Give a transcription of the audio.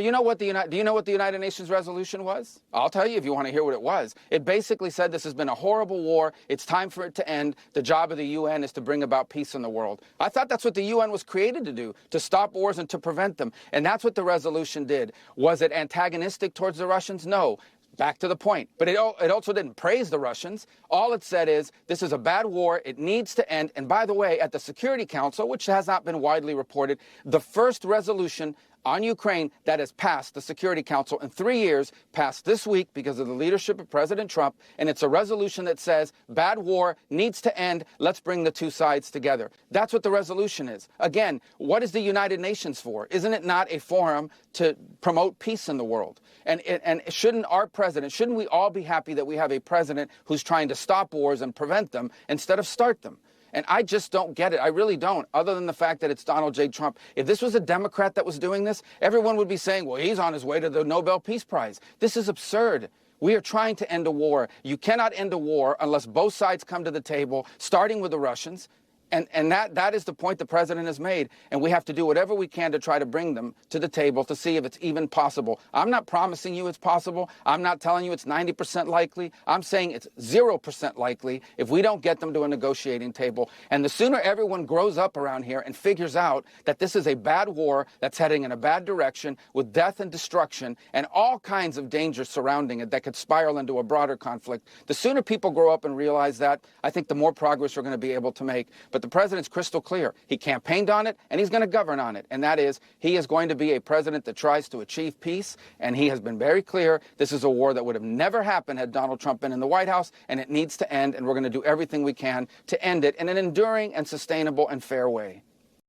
you know what do you know what the United Nations resolution was? I'll tell you if you want to hear what it was. It basically said this has been a horrible war. It's time for it to end. The job of the UN is to bring about peace in the world. I thought that's what the UN was created to do, to stop wars and to prevent them. And that's what the resolution did. Was it antagonistic towards the Russians? No. Back to the point. But it also didn't praise the Russians. All it said is, this is a bad war, it needs to end. And by the way, at the Security Council, which has not been widely reported, the first resolution on Ukraine that has passed the Security Council in 3 years, passed this week because of the leadership of President Trump, and it's a resolution that says, bad war needs to end, let's bring the two sides together. That's what the resolution is. Again, what is the United Nations for? Isn't it not a forum to promote peace in the world? And shouldn't our president, shouldn't we all be happy that we have a president who's trying to stop wars and prevent them instead of start them? And I just don't get it. I really don't, other than the fact that it's Donald J. Trump. If this was a Democrat that was doing this, everyone would be saying, well, he's on his way to the Nobel Peace Prize. This is absurd. We are trying to end a war. You cannot end a war unless both sides come to the table, starting with the Russians. And that is the point the president has made. And we have to do whatever we can to try to bring them to the table to see if it's even possible. I'm not promising you it's possible. I'm not telling you it's 90% likely. I'm saying it's 0% likely if we don't get them to a negotiating table. And the sooner everyone grows up around here and figures out that this is a bad war that's heading in a bad direction with death and destruction and all kinds of dangers surrounding it that could spiral into a broader conflict, the sooner people grow up and realize that, I think the more progress we're going to be able to make. But the president's crystal clear. He campaigned on it, and he's going to govern on it. And that is, he is going to be a president that tries to achieve peace, and he has been very clear this is a war that would have never happened had Donald Trump been in the White House, and it needs to end, and we're going to do everything we can to end it in an enduring and sustainable and fair way.